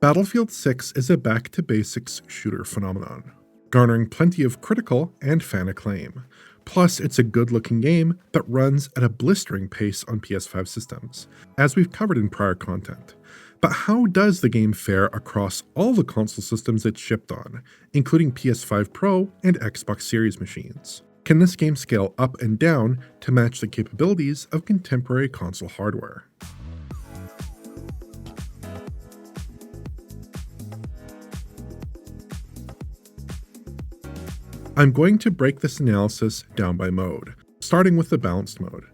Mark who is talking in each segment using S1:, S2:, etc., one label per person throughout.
S1: Battlefield 6 is a back-to-basics shooter phenomenon, garnering plenty of critical and fan acclaim. Plus, it's a good-looking game that runs at a blistering pace on PS5 systems, as we've covered in prior content. But how does the game fare across all the console systems it's shipped on, including PS5 Pro and Xbox Series machines? Can this game scale up and down to match the capabilities of contemporary console hardware? I'm going to break this analysis down by mode, starting with the balanced mode.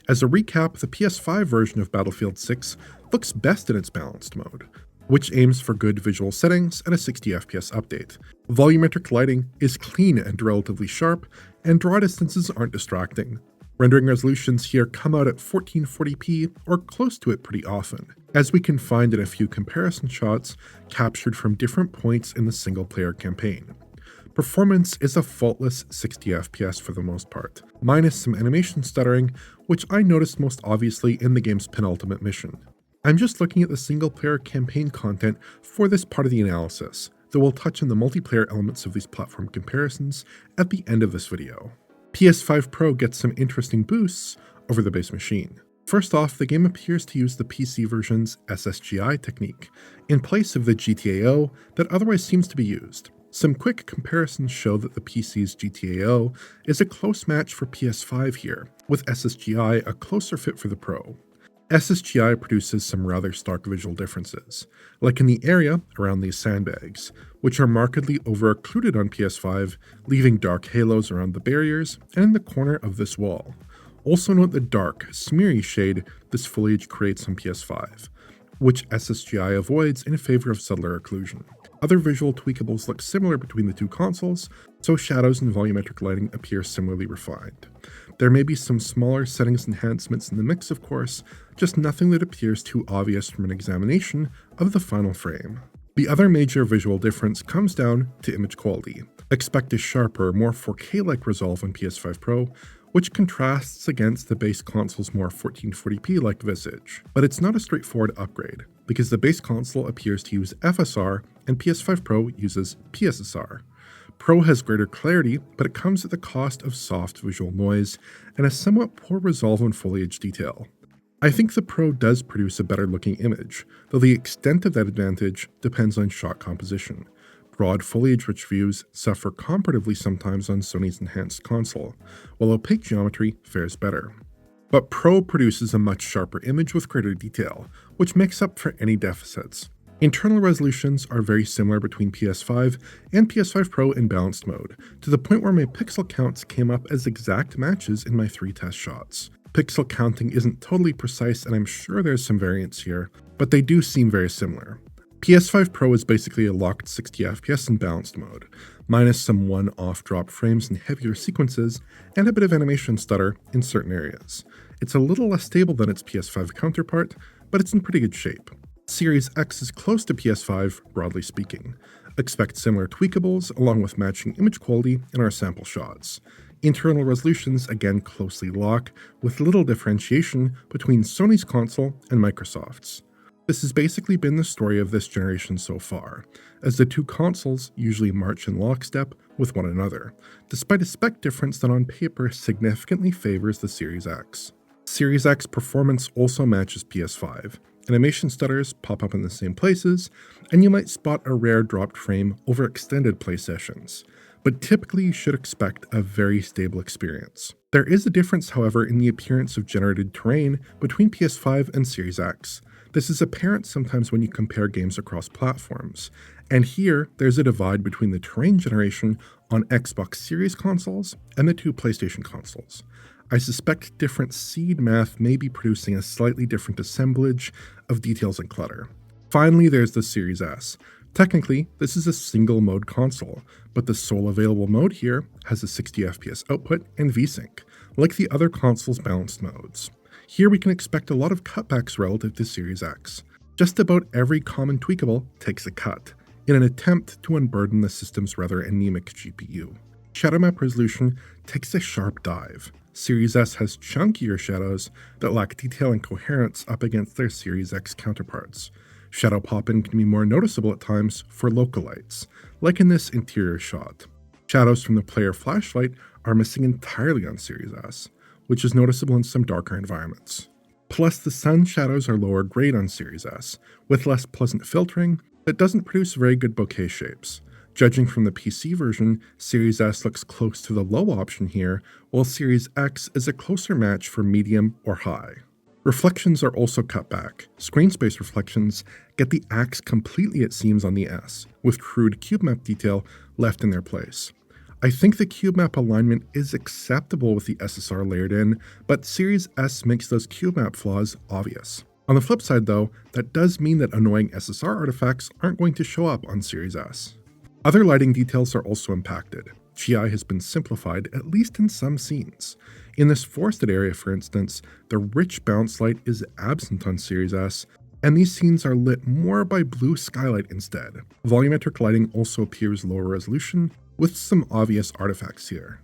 S1: As a recap, the PS5 version of Battlefield 6 looks best in its balanced mode, which aims for good visual settings and a 60 FPS update. Volumetric lighting is clean and relatively sharp, and draw distances aren't distracting. Rendering resolutions here come out at 1440p or close to it pretty often, as we can find in a few comparison shots captured from different points in the single-player campaign. Performance is a faultless 60 FPS for the most part, minus some animation stuttering, which I noticed most obviously in the game's penultimate mission. I'm just looking at the single-player campaign content for this part of the analysis, though we'll touch on the multiplayer elements of these platform comparisons at the end of this video. PS5 Pro gets some interesting boosts over the base machine. First off, the game appears to use the PC version's SSGI technique, in place of the GTAO that otherwise seems to be used. Some quick comparisons show that the PC's GTAO is a close match for PS5 here, with SSGI a closer fit for the Pro. SSGI produces some rather stark visual differences, like in the area around these sandbags, which are markedly over-occluded on PS5, leaving dark halos around the barriers and in the corner of this wall. Also note the dark, smeary shade this foliage creates on PS5, which SSGI avoids in favor of subtler occlusion. Other visual tweakables look similar between the two consoles, so shadows and volumetric lighting appear similarly refined. There may be some smaller settings enhancements in the mix, of course, just nothing that appears too obvious from an examination of the final frame. The other major visual difference comes down to image quality. Expect a sharper, more 4K-like resolve on PS5 Pro, which contrasts against the base console's more 1440p-like visage. But it's not a straightforward upgrade, because the base console appears to use FSR and PS5 Pro uses PSSR. Pro has greater clarity, but it comes at the cost of soft visual noise and a somewhat poor resolve on foliage detail. I think the Pro does produce a better looking image, though the extent of that advantage depends on shot composition. Broad foliage-rich views suffer comparatively sometimes on Sony's enhanced console, while opaque geometry fares better. But Pro produces a much sharper image with greater detail, which makes up for any deficits. Internal resolutions are very similar between PS5 and PS5 Pro in balanced mode, to the point where my pixel counts came up as exact matches in my 3 test shots. Pixel counting isn't totally precise, and I'm sure there's some variance here, but they do seem very similar. PS5 Pro is basically a locked 60 FPS in balanced mode, minus some one-off drop frames in heavier sequences and a bit of animation stutter in certain areas. It's a little less stable than its PS5 counterpart, but it's in pretty good shape. Series X is close to PS5, broadly speaking. Expect similar tweakables along with matching image quality in our sample shots. Internal resolutions again closely lock, with little differentiation between Sony's console and Microsoft's. This has basically been the story of this generation so far, as the two consoles usually march in lockstep with one another, despite a spec difference that on paper significantly favors the Series X. Series X performance also matches PS5. Animation stutters pop up in the same places, and you might spot a rare dropped frame over extended play sessions, but typically you should expect a very stable experience. There is a difference, however, in the appearance of generated terrain between PS5 and Series X. This is apparent sometimes when you compare games across platforms, and here there's a divide between the terrain generation on Xbox Series consoles and the two PlayStation consoles. I suspect different seed math may be producing a slightly different assemblage of details and clutter. Finally, there's the Series S. Technically, this is a single-mode console, but the sole available mode here has a 60 FPS output and VSync, like the other console's balanced modes. Here we can expect a lot of cutbacks relative to Series X. Just about every common tweakable takes a cut, in an attempt to unburden the system's rather anemic GPU. Shadow map resolution takes a sharp dive. Series S has chunkier shadows that lack detail and coherence up against their Series X counterparts. Shadow pop-in can be more noticeable at times for local lights, like in this interior shot. Shadows from the player flashlight are missing entirely on Series S, which is noticeable in some darker environments. Plus, the sun shadows are lower grade on Series S, with less pleasant filtering that doesn't produce very good bokeh shapes. Judging from the PC version, Series S looks close to the low option here, while Series X is a closer match for medium or high. Reflections are also cut back. Screen space reflections get the axe completely it seems on the S, with crude cube map detail left in their place. I think the cube map alignment is acceptable with the SSR layered in, but Series S makes those cube map flaws obvious. On the flip side though, that does mean that annoying SSR artifacts aren't going to show up on Series S. Other lighting details are also impacted. GI has been simplified, at least in some scenes. In this forested area, for instance, the rich bounce light is absent on Series S, and these scenes are lit more by blue skylight instead. Volumetric lighting also appears lower resolution, with some obvious artifacts here.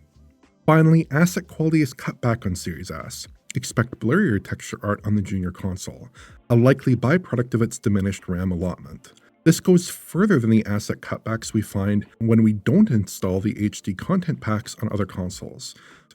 S1: Finally, asset quality is cut back on Series S. Expect blurrier texture art on the junior console, a likely byproduct of its diminished RAM allotment. This goes further than the asset cutbacks we find when we don't install the HD content packs on other consoles,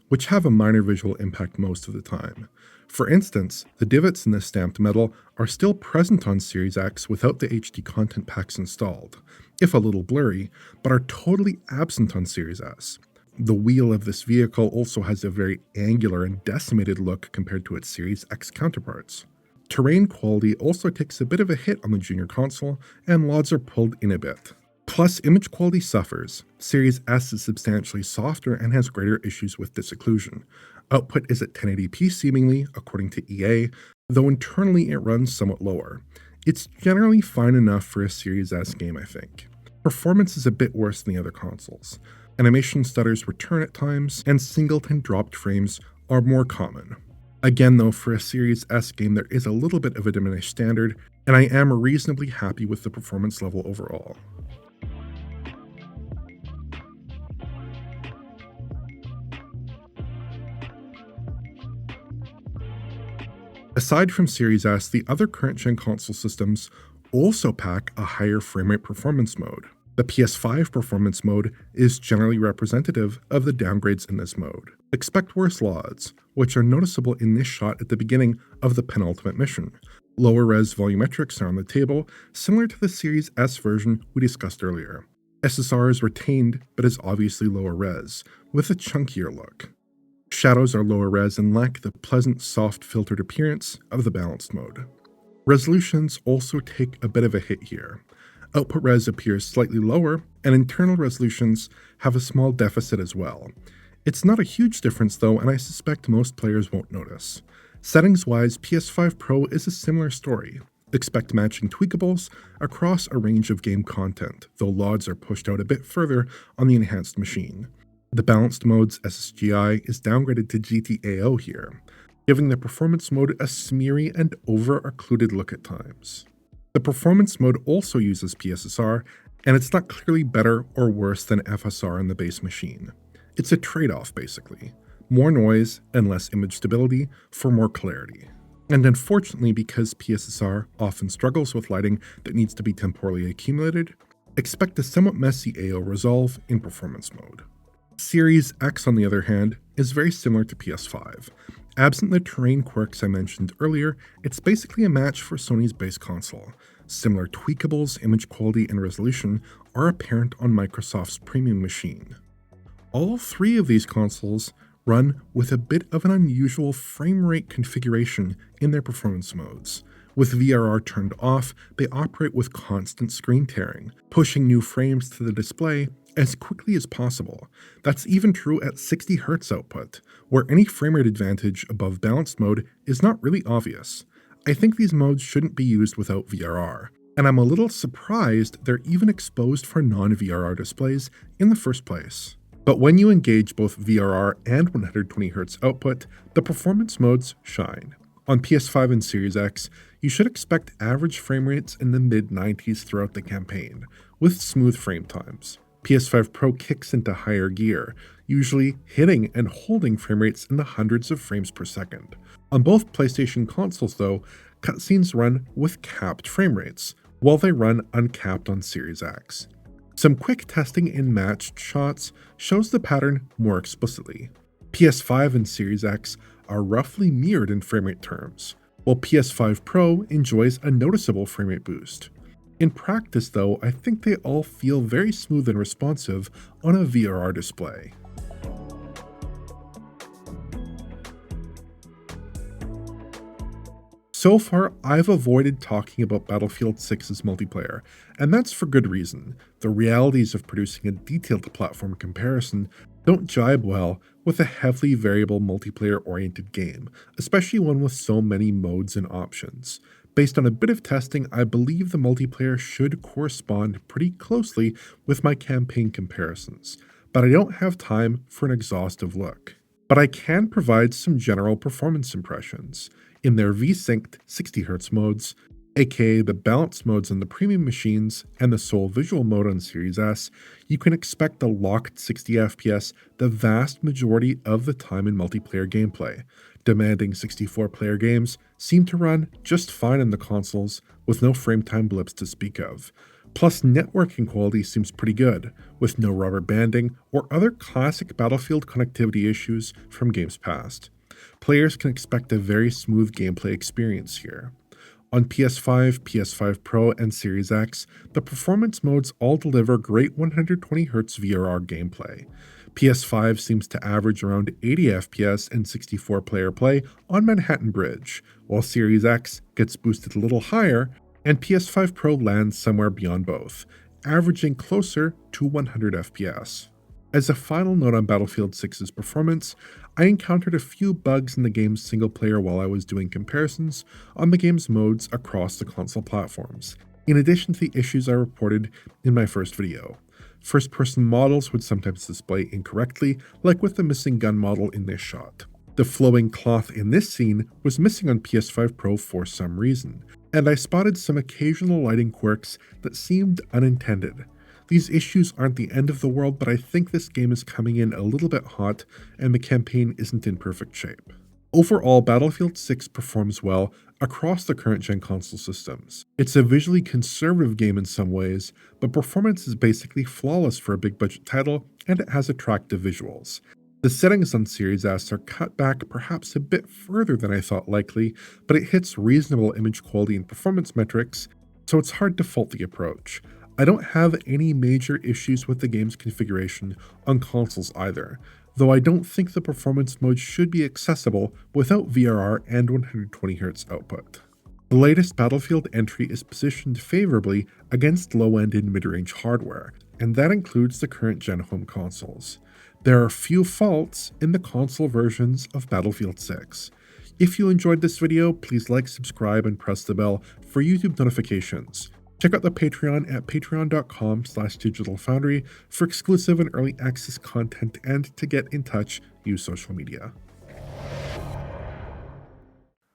S1: which have a minor visual impact most of the time. For instance, the divots in the stamped metal are still present on Series X without the HD content packs installed, if a little blurry, but are totally absent on Series S. The wheel of this vehicle also has a very angular and decimated look compared to its Series X counterparts. Terrain quality also takes a bit of a hit on the junior console, and LODs are pulled in a bit. Plus, image quality suffers. Series S is substantially softer and has greater issues with disocclusion. Output is at 1080p seemingly, according to EA, though internally it runs somewhat lower. It's generally fine enough for a Series S game, I think. Performance is a bit worse than the other consoles. Animation stutters return at times, and singleton dropped frames are more common. Again though, for a Series S game there is a little bit of a diminished standard, and I am reasonably happy with the performance level overall. Aside from Series S, the other current-gen console systems also pack a higher framerate performance mode. The PS5 performance mode is generally representative of the downgrades in this mode. Expect worse LODs, which are noticeable in this shot at the beginning of the penultimate mission. Lower res volumetrics are on the table, similar to the Series S version we discussed earlier. SSR is retained, but is obviously lower res, with a chunkier look. Shadows are lower res and lack the pleasant, soft filtered appearance of the balanced mode. Resolutions also take a bit of a hit here. Output res appears slightly lower, and internal resolutions have a small deficit as well. It's not a huge difference though, and I suspect most players won't notice. Settings-wise, PS5 Pro is a similar story. Expect matching tweakables across a range of game content, though LODs are pushed out a bit further on the enhanced machine. The balanced mode's SSGI is downgraded to GTAO here, giving the performance mode a smeary and over-occluded look at times. The performance mode also uses PSSR, and it's not clearly better or worse than FSR in the base machine. It's a trade-off, basically. More noise and less image stability for more clarity. And unfortunately, because PSSR often struggles with lighting that needs to be temporally accumulated, expect a somewhat messy AO resolve in performance mode. Series X, on the other hand, is very similar to PS5. Absent the terrain quirks I mentioned earlier, it's basically a match for Sony's base console. Similar tweakables, image quality, and resolution are apparent on Microsoft's premium machine. All three of these consoles run with a bit of an unusual frame rate configuration in their performance modes. With VRR turned off, they operate with constant screen tearing, pushing new frames to the display as quickly as possible. That's even true at 60Hz output, where any frame rate advantage above balanced mode is not really obvious. I think these modes shouldn't be used without VRR, and I'm a little surprised they're even exposed for non-VRR displays in the first place. But when you engage both VRR and 120Hz output, the performance modes shine. On PS5 and Series X, you should expect average frame rates in the mid-90s throughout the campaign, with smooth frame times. PS5 Pro kicks into higher gear, usually hitting and holding frame rates in the hundreds of frames per second. On both PlayStation consoles though, cutscenes run with capped frame rates, while they run uncapped on Series X. Some quick testing in matched shots shows the pattern more explicitly. PS5 and Series X are roughly mirrored in framerate terms, while PS5 Pro enjoys a noticeable framerate boost. In practice, though, I think they all feel very smooth and responsive on a VRR display. So far, I've avoided talking about Battlefield 6's multiplayer, and that's for good reason. The realities of producing a detailed platform comparison don't jibe well with a heavily variable multiplayer-oriented game, especially one with so many modes and options. Based on a bit of testing, I believe the multiplayer should correspond pretty closely with my campaign comparisons, but I don't have time for an exhaustive look. But I can provide some general performance impressions. In their V-synced 60Hz modes, aka the balance modes on the premium machines and the sole visual mode on Series S, you can expect a locked 60 FPS the vast majority of the time in multiplayer gameplay. Demanding 64-player games seem to run just fine in the consoles, with no frame time blips to speak of. Plus, networking quality seems pretty good, with no rubber banding or other classic Battlefield connectivity issues from games past. Players can expect a very smooth gameplay experience here. On PS5, PS5 Pro, and Series X, the performance modes all deliver great 120Hz VRR gameplay. PS5 seems to average around 80 FPS in 64-player play on Manhattan Bridge, while Series X gets boosted a little higher, and PS5 Pro lands somewhere beyond both, averaging closer to 100 FPS. As a final note on Battlefield 6's performance, I encountered a few bugs in the game's single player while I was doing comparisons on the game's modes across the console platforms, in addition to the issues I reported in my first video. First-person models would sometimes display incorrectly, like with the missing gun model in this shot. The flowing cloth in this scene was missing on PS5 Pro for some reason, and I spotted some occasional lighting quirks that seemed unintended. These issues aren't the end of the world, but I think this game is coming in a little bit hot and the campaign isn't in perfect shape. Overall, Battlefield 6 performs well across the current-gen console systems. It's a visually conservative game in some ways, but performance is basically flawless for a big-budget title, and it has attractive visuals. The settings on Series S are cut back perhaps a bit further than I thought likely, but it hits reasonable image quality and performance metrics, so it's hard to fault the approach. I don't have any major issues with the game's configuration on consoles either, though I don't think the performance mode should be accessible without VRR and 120Hz output. The latest Battlefield entry is positioned favorably against low-end and mid-range hardware, and that includes the current-gen home consoles. There are few faults in the console versions of Battlefield 6. If you enjoyed this video, please like, subscribe, and press the bell for YouTube notifications. Check out the Patreon at patreon.com/digitalfoundry for exclusive and early access content, and to get in touch, use social media.